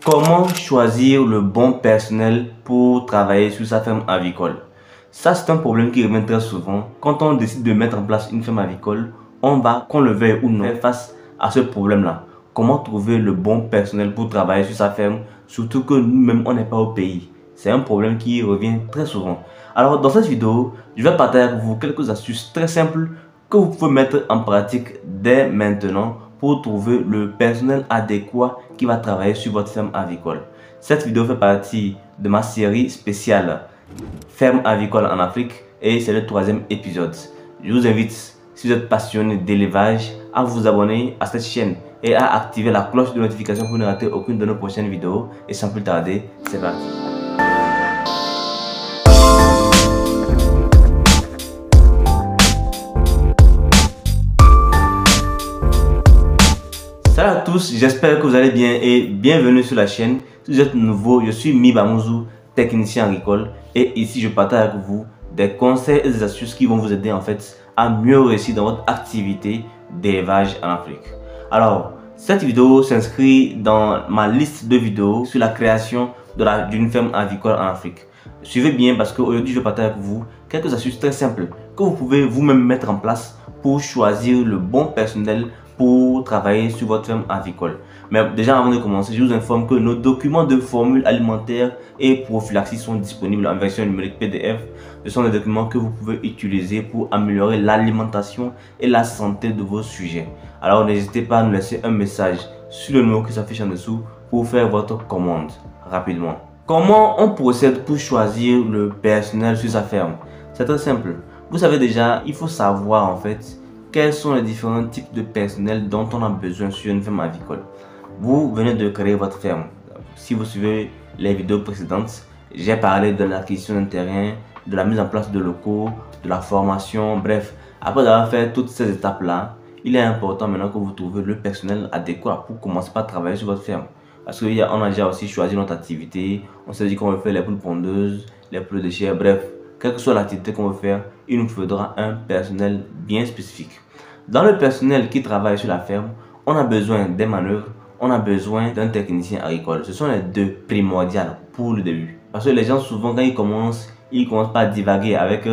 Comment choisir le bon personnel pour travailler sur sa ferme avicole? Ça, c'est un problème qui revient très souvent. Quand on décide de mettre en place une ferme avicole, on va, qu'on le veuille ou non, faire face à ce problème-là. Comment trouver le bon personnel pour travailler sur sa ferme, surtout que nous-mêmes, on n'est pas au pays. C'est un problème qui revient très souvent. Alors, dans cette vidéo, je vais partager avec vous quelques astuces très simples que vous pouvez mettre en pratique dès maintenant pour trouver le personnel adéquat qui va travailler sur votre ferme avicole. Cette vidéo fait partie de ma série spéciale Ferme avicole en Afrique et c'est le 3e épisode. Je vous invite, si vous êtes passionné d'élevage, à vous abonner à cette chaîne et à activer la cloche de notification pour ne rater aucune de nos prochaines vidéos. Et sans plus tarder, c'est parti. Salut à tous, j'espère que vous allez bien et bienvenue sur la chaîne. Si vous êtes nouveau, je suis Miba Mouzou, technicien agricole, et ici je partage avec vous des conseils et des astuces qui vont vous aider en fait à mieux réussir dans votre activité d'élevage en Afrique. Alors, cette vidéo s'inscrit dans ma liste de vidéos sur la création d'une ferme avicole en Afrique. Suivez bien parce qu'aujourd'hui je partage avec vous quelques astuces très simples que vous pouvez vous-même mettre en place pour choisir le bon personnel pour travailler sur votre ferme avicole. Mais déjà avant de commencer, je vous informe que nos documents de formules alimentaires et prophylaxie sont disponibles en version numérique PDF. Ce sont des documents que vous pouvez utiliser pour améliorer l'alimentation et la santé de vos sujets. Alors n'hésitez pas à nous laisser un message sur le numéro qui s'affiche en dessous pour faire votre commande rapidement. Comment on procède pour choisir le personnel sur sa ferme? C'est très simple. Vous savez déjà, il faut savoir en fait quels sont les différents types de personnel dont on a besoin sur une ferme avicole. Vous venez de créer votre ferme. Si vous suivez les vidéos précédentes, j'ai parlé de l'acquisition d'un terrain, de la mise en place de locaux, de la formation, bref. Après avoir fait toutes ces étapes-là, il est important maintenant que vous trouviez le personnel adéquat pour commencer par travailler sur votre ferme. Parce qu'on a déjà aussi choisi notre activité, on s'est dit qu'on veut faire les poules pondeuses, les poules de chair, bref. Quelle que soit l'activité qu'on veut faire, il nous faudra un personnel bien spécifique. Dans le personnel qui travaille sur la ferme, on a besoin des manœuvres, on a besoin d'un technicien agricole. Ce sont les deux primordiales pour le début. Parce que les gens souvent quand ils commencent pas à divaguer avec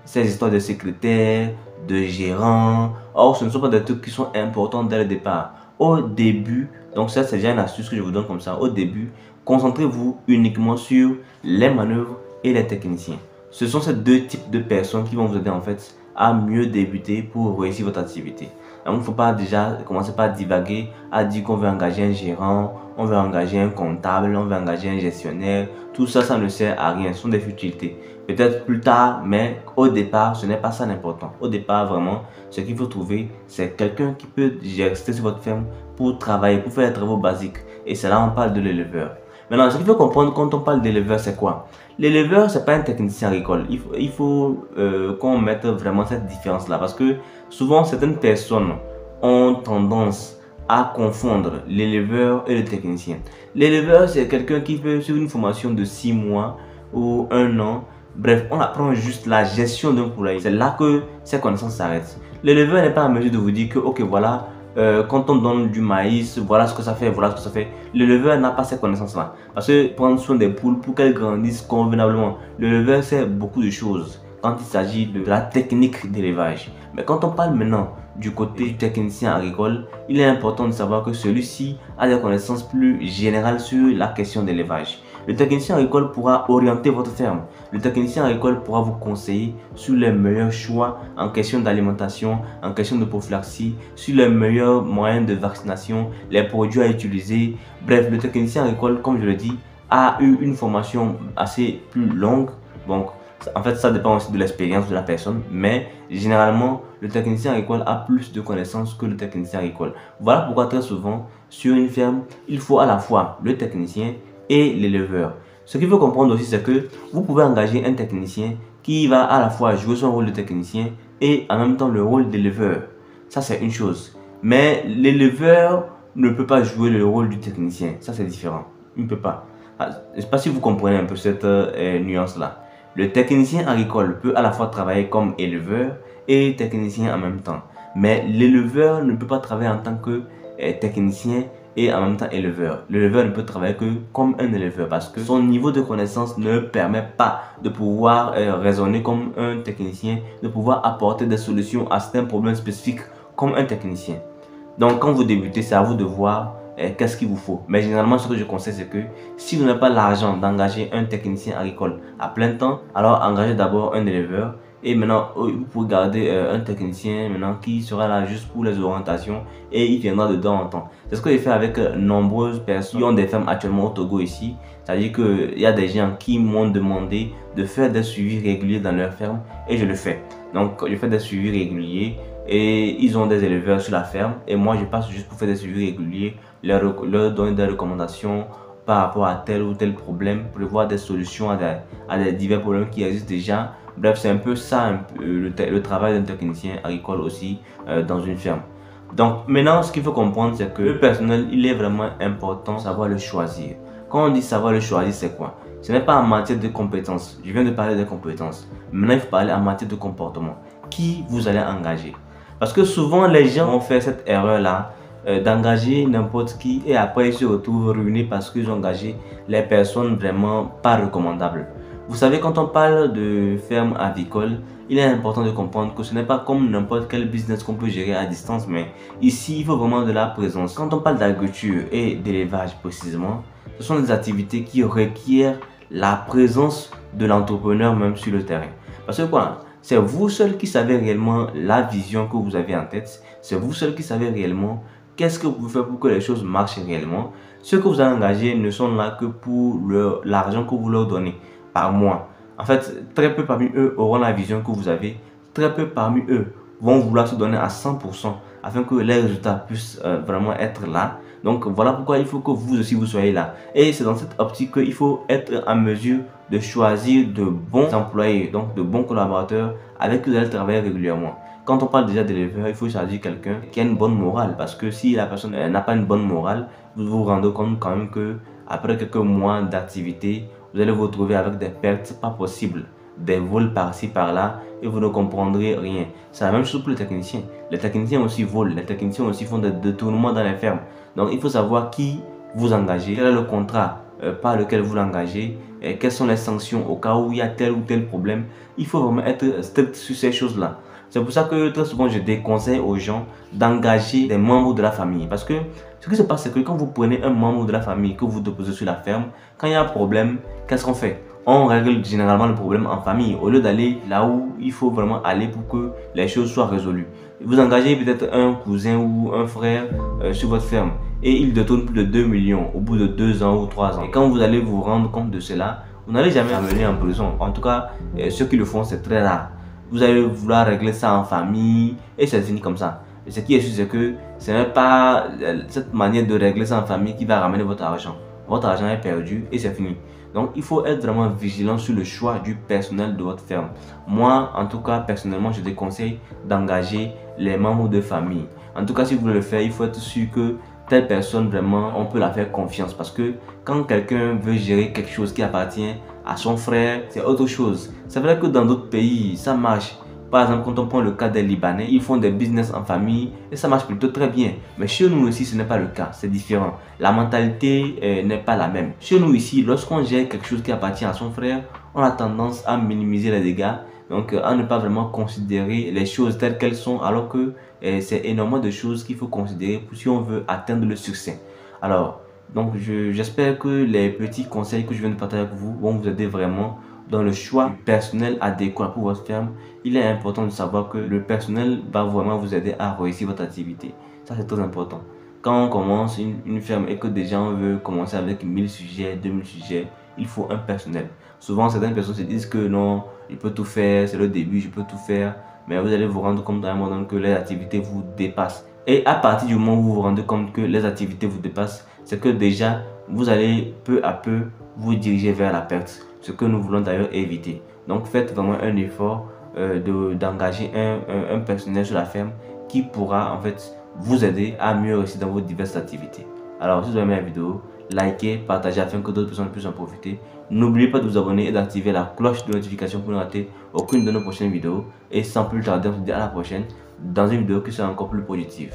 ces histoires de secrétaires, de gérants. Or ce ne sont pas des trucs qui sont importants dès le départ. Au début, donc ça c'est déjà une astuce que je vous donne comme ça. Au début, concentrez-vous uniquement sur les manœuvres et les techniciens. Ce sont ces deux types de personnes qui vont vous aider en fait à mieux débuter pour réussir votre activité. Donc il ne faut pas déjà commencer par divaguer, à dire qu'on veut engager un gérant, on veut engager un comptable, on veut engager un gestionnaire. Tout ça, ça ne sert à rien, ce sont des futilités. Peut-être plus tard, mais au départ, ce n'est pas ça l'important. Au départ, vraiment, ce qu'il faut trouver, c'est quelqu'un qui peut rester sur votre ferme pour travailler, pour faire les travaux basiques. Et c'est là on parle de l'éleveur. Maintenant, ce qu'il faut comprendre quand on parle d'éleveur, c'est quoi? L'éleveur, ce n'est pas un technicien agricole. Il faut qu'on mette vraiment cette différence-là. Parce que souvent, certaines personnes ont tendance à confondre l'éleveur et le technicien. L'éleveur, c'est quelqu'un qui fait sur une formation de 6 mois ou 1 an. Bref, on apprend juste la gestion d'un poulailler. C'est là que ces connaissances s'arrêtent. L'éleveur n'est pas en mesure de vous dire que, ok, voilà, quand on donne du maïs, voilà ce que ça fait, voilà ce que ça fait. L'éleveur n'a pas ces connaissances-là. Parce que prendre soin des poules pour qu'elles grandissent convenablement, l'éleveur sait beaucoup de choses quand il s'agit de la technique d'élevage. Mais quand on parle maintenant du côté du technicien agricole, il est important de savoir que celui-ci a des connaissances plus générales sur la question d'élevage. Le technicien agricole pourra orienter votre ferme. Le technicien agricole pourra vous conseiller sur les meilleurs choix en question d'alimentation, en question de prophylaxie, sur les meilleurs moyens de vaccination, les produits à utiliser. Bref, le technicien agricole, comme je le dis, a eu une formation assez plus longue. Donc, en fait, ça dépend aussi de l'expérience de la personne, mais généralement, le technicien agricole a plus de connaissances que le technicien agricole. Voilà pourquoi très souvent, sur une ferme, il faut à la fois le technicien et l'éleveur. Ce qu'il faut comprendre aussi, c'est que vous pouvez engager un technicien qui va à la fois jouer son rôle de technicien et en même temps le rôle d'éleveur. Ça, c'est une chose. Mais l'éleveur ne peut pas jouer le rôle du technicien. Ça, c'est différent. Il ne peut pas. Je ne sais pas si vous comprenez un peu cette nuance-là. Le technicien agricole peut à la fois travailler comme éleveur et technicien en même temps. Mais l'éleveur ne peut pas travailler en tant que technicien et en même temps éleveur. L'éleveur ne peut travailler que comme un éleveur parce que son niveau de connaissance ne permet pas de pouvoir raisonner comme un technicien, de pouvoir apporter des solutions à certains problèmes spécifiques comme un technicien. Donc quand vous débutez, c'est à vous de voir qu'est-ce qu'il vous faut. Mais généralement, ce que je conseille, c'est que si vous n'avez pas l'argent d'engager un technicien agricole à plein temps, alors engagez d'abord un éleveur. Et maintenant, vous pouvez garder un technicien maintenant qui sera là juste pour les orientations et il viendra de temps en temps. C'est ce que j'ai fait avec nombreuses personnes qui ont des fermes actuellement au Togo ici. C'est-à-dire qu'il y a des gens qui m'ont demandé de faire des suivis réguliers dans leur ferme et je le fais. Donc, je fais des suivis réguliers et ils ont des éleveurs sur la ferme et moi, je passe juste pour faire des suivis réguliers, leur donner des recommandations par rapport à tel ou tel problème, prévoir des solutions à des divers problèmes qui existent déjà. Bref, c'est un peu ça le travail d'un technicien agricole aussi dans une ferme. Donc maintenant, ce qu'il faut comprendre, c'est que le personnel, il est vraiment important de savoir le choisir. Quand on dit savoir le choisir, c'est quoi? Ce n'est pas en matière de compétences. Je viens de parler des compétences. Maintenant, il faut parler en matière de comportement. Qui vous allez engager? Parce que souvent, les gens ont fait cette erreur-là d'engager n'importe qui et après ils se retrouvent ruinés parce qu'ils ont engagé les personnes vraiment pas recommandables. Vous savez, quand on parle de ferme avicole, il est important de comprendre que ce n'est pas comme n'importe quel business qu'on peut gérer à distance, mais ici, il faut vraiment de la présence. Quand on parle d'agriculture et d'élevage précisément, ce sont des activités qui requièrent la présence de l'entrepreneur même sur le terrain. Parce que quoi? C'est vous seul qui savez réellement la vision que vous avez en tête. C'est vous seul qui savez réellement qu'est-ce que vous pouvez faire pour que les choses marchent réellement. Ceux que vous avez engagés ne sont là que pour l'argent que vous leur donnez par mois. En fait, très peu parmi eux auront la vision que vous avez. Très peu parmi eux vont vouloir se donner à 100% afin que les résultats puissent vraiment être là. Donc voilà pourquoi il faut que vous aussi vous soyez là. Et c'est dans cette optique qu'il faut être en mesure de choisir de bons employés, donc de bons collaborateurs avec qui vous allez travailler régulièrement. Quand on parle déjà d'éleveur, il faut choisir quelqu'un qui a une bonne morale. Parce que si la personne n'a pas une bonne morale, vous vous rendez compte quand même que après quelques mois d'activité, vous allez vous retrouver avec des pertes pas possibles, des vols par-ci par-là et vous ne comprendrez rien. C'est la même chose pour les techniciens. Les techniciens aussi volent, les techniciens aussi font des détournements dans les fermes. Donc il faut savoir qui vous engagez, quel est le contrat par lequel vous l'engagez, et quelles sont les sanctions au cas où il y a tel ou tel problème. Il faut vraiment être strict sur ces choses-là. C'est pour ça que très souvent je déconseille aux gens d'engager des membres de la famille. Parce que ce qui se passe, c'est que quand vous prenez un membre de la famille que vous déposez sur la ferme, quand il y a un problème, qu'est-ce qu'on fait? On règle généralement le problème en famille au lieu d'aller là où il faut vraiment aller pour que les choses soient résolues. Vous engagez peut-être un cousin ou un frère sur votre ferme et il détourne plus de 2 millions au bout de 2 ans ou 3 ans. Et quand vous allez vous rendre compte de cela, vous n'allez jamais amener en prison. En tout cas, ceux qui le font, c'est très rare. Vous allez vouloir régler ça en famille et c'est fini comme ça. Et ce qui est sûr, c'est que ce n'est pas cette manière de régler ça en famille qui va ramener votre argent. Votre argent est perdu et c'est fini. Donc, il faut être vraiment vigilant sur le choix du personnel de votre ferme. Moi, en tout cas, personnellement, je déconseille d'engager les membres de famille. En tout cas, si vous voulez le faire, il faut être sûr que telle personne, vraiment, on peut la faire confiance. Parce que quand quelqu'un veut gérer quelque chose qui appartient à son frère, c'est autre chose. C'est vrai que dans d'autres pays, ça marche. Par exemple, quand on prend le cas des Libanais, ils font des business en famille et ça marche plutôt très bien. Mais chez nous ici, ce n'est pas le cas, c'est différent. La mentalité n'est pas la même. Chez nous ici, lorsqu'on gère quelque chose qui appartient à son frère, on a tendance à minimiser les dégâts. Donc, à ne pas vraiment considérer les choses telles qu'elles sont, alors que c'est énormément de choses qu'il faut considérer si on veut atteindre le succès. Alors, donc j'espère que les petits conseils que je viens de partager avec vous vont vous aider vraiment dans le choix du personnel adéquat pour votre ferme. Il est important de savoir que le personnel va vraiment vous aider à réussir votre activité. Ça, c'est très important. Quand on commence une ferme et que déjà on veut commencer avec 1000 sujets, 2000 sujets, il faut un personnel. Souvent, certaines personnes se disent que non, je peux tout faire, c'est le début, je peux tout faire. Mais vous allez vous rendre compte à un moment que les activités vous dépassent. Et à partir du moment où vous vous rendez compte que les activités vous dépassent, c'est que déjà, vous allez peu à peu vous diriger vers la perte. Ce que nous voulons d'ailleurs éviter. Donc faites vraiment un effort d'engager un personnel sur la ferme qui pourra en fait vous aider à mieux réussir dans vos diverses activités. Alors si vous avez aimé la vidéo, likez, partagez afin que d'autres personnes puissent en profiter. N'oubliez pas de vous abonner et d'activer la cloche de notification pour ne rater aucune de nos prochaines vidéos. Et sans plus tarder, on se dit à la prochaine dans une vidéo qui sera encore plus positive.